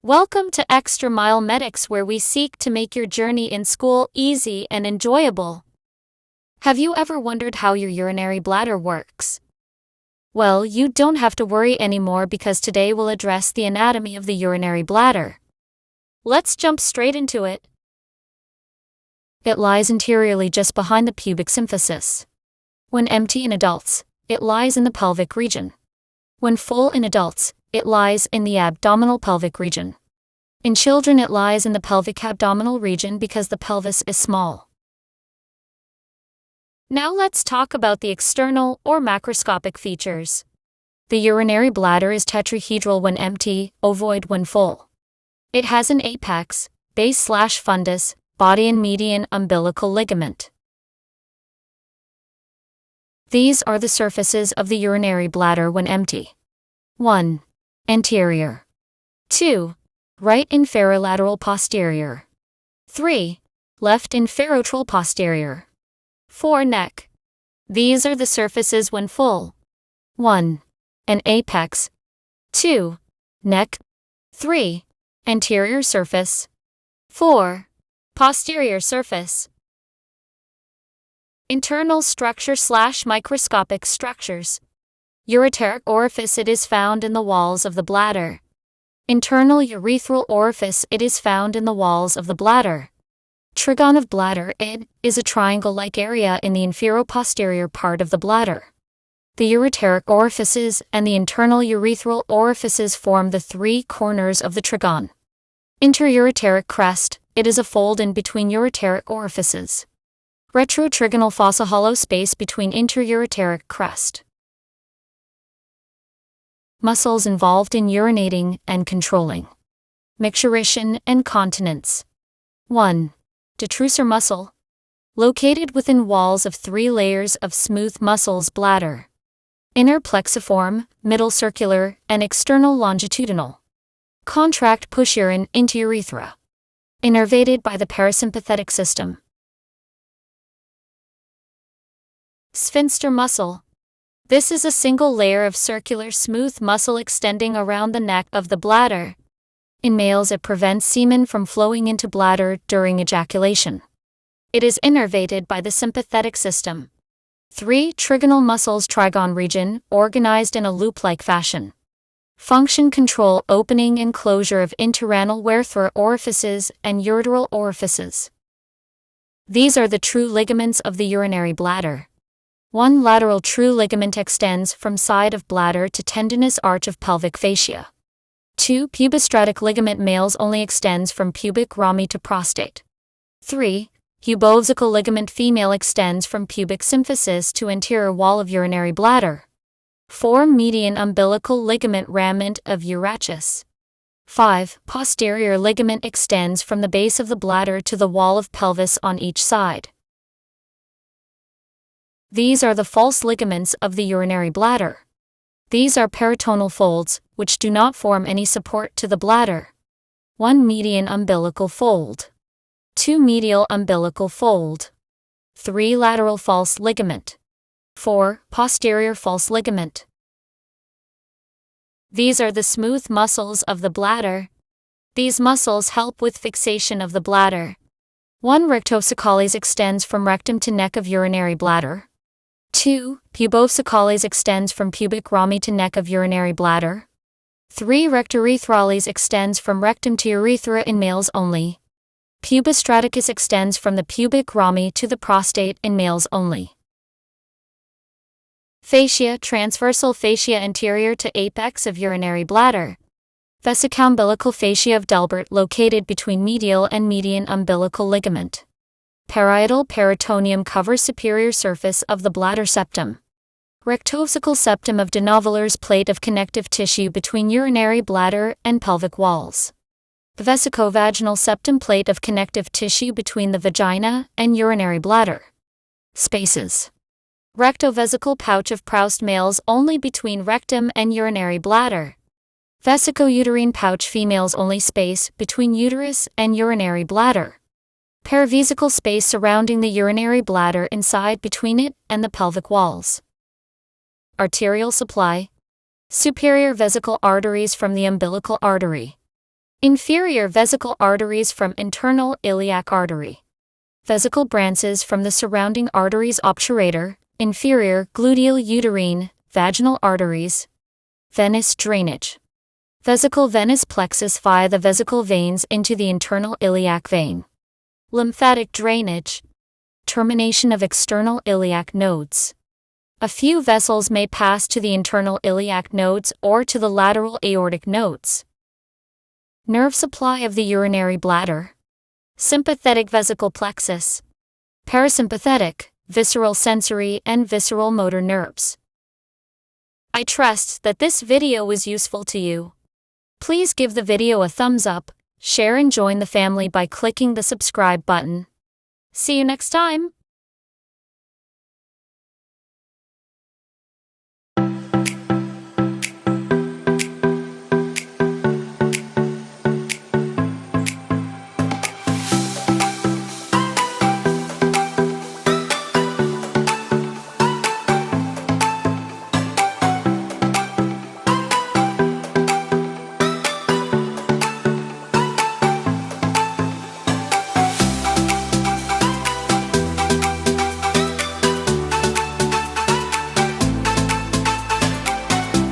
Welcome to Extra Mile Medics, where we seek to make your journey in school easy and enjoyable. Have you ever wondered how your urinary bladder works? Well, you don't have to worry anymore because today we'll address the anatomy of the urinary bladder. Let's jump straight into it. It lies anteriorly just behind the pubic symphysis. When empty in adults, it lies in the pelvic region. When full in adults, it lies in the abdominal pelvic region. In children, it lies in the pelvic abdominal region because the pelvis is small. Now let's talk about the external or macroscopic features. The urinary bladder is tetrahedral when empty, ovoid when full. It has an apex, base/fundus, body and median umbilical ligament. These are the surfaces of the urinary bladder when empty. 1. Anterior. 2. Right inferolateral posterior. 3. Left inferolateral posterior. 4. Neck. These are the surfaces when full. 1. An apex. 2. Neck. 3. Anterior surface. 4. Posterior surface. Internal structure/microscopic structures. Ureteric orifice. It is found in the walls of the bladder. Internal urethral orifice. It is found in the walls of the bladder. Trigon of bladder. It is a triangle-like area in the infero-posterior part of the bladder. The ureteric orifices and the internal urethral orifices form the three corners of the trigon. Interureteric crest. It is a fold in between ureteric orifices. Retrotrigonal fossa. Hollow space between interureteric crest. Muscles involved in urinating and controlling. Micturition and continence. 1. Detrusor muscle. Located within walls of 3 layers of smooth muscles. Bladder. Inner plexiform, middle circular, and external longitudinal. Contract push urine into urethra. Innervated by the parasympathetic system. Sphincter muscle. This is a single layer of circular smooth muscle extending around the neck of the bladder. In males, it prevents semen from flowing into bladder during ejaculation. It is innervated by the sympathetic system. 3. Trigonal muscles. Trigon region, organized in a loop-like fashion. Function: control opening and closure of interanal urethra orifices and ureteral orifices. These are the true ligaments of the urinary bladder. 1. Lateral true ligament extends from side of bladder to tendinous arch of pelvic fascia. 2. Pubostratic ligament. Males only extends from pubic rami to prostate. 3. Pubovesical ligament. Female extends from pubic symphysis to anterior wall of urinary bladder. 4. Median umbilical ligament. Remnant of urachus. 5. Posterior ligament extends from the base of the bladder to the wall of pelvis on each side. These are the false ligaments of the urinary bladder. These are peritoneal folds, which do not form any support to the bladder. 1. Median umbilical fold. 2. Medial umbilical fold. 3. Lateral false ligament. 4. Posterior false ligament. These are the smooth muscles of the bladder. These muscles help with fixation of the bladder. 1. Rectovesicalis extends from rectum to neck of urinary bladder. 2. Pubovesicalis extends from pubic rami to neck of urinary bladder. 3. Rectourethralis extends from rectum to urethra in males only. Pubostraticus extends from the pubic rami to the prostate in males only. Fascia. Transversal fascia anterior to apex of urinary bladder. Vesicombilical fascia of Delbert located between medial and median umbilical ligament. Parietal peritoneum covers superior surface of the bladder septum. Rectovesical septum of Denoveller's plate of connective tissue between urinary bladder and pelvic walls. Vesicovaginal septum plate of connective tissue between the vagina and urinary bladder. Spaces. Rectovesical pouch of Proust. Males only between rectum and urinary bladder. Vesicouterine pouch. Females only. Space between uterus and urinary bladder. Paravesical space surrounding the urinary bladder inside between it and the pelvic walls. Arterial supply. Superior vesical arteries from the umbilical artery. Inferior vesical arteries from internal iliac artery. Vesical branches from the surrounding arteries obturator, inferior gluteal uterine, vaginal arteries. Venous drainage. Vesical venous plexus via the vesical veins into the internal iliac vein. Lymphatic drainage. Termination of external iliac nodes. A few vessels may pass to the internal iliac nodes or to the lateral aortic nodes. Nerve supply of the urinary bladder. Sympathetic vesical plexus. Parasympathetic, visceral sensory and visceral motor nerves. I trust that this video was useful to you. Please give the video a thumbs up, share and join the family by clicking the subscribe button. See you next time.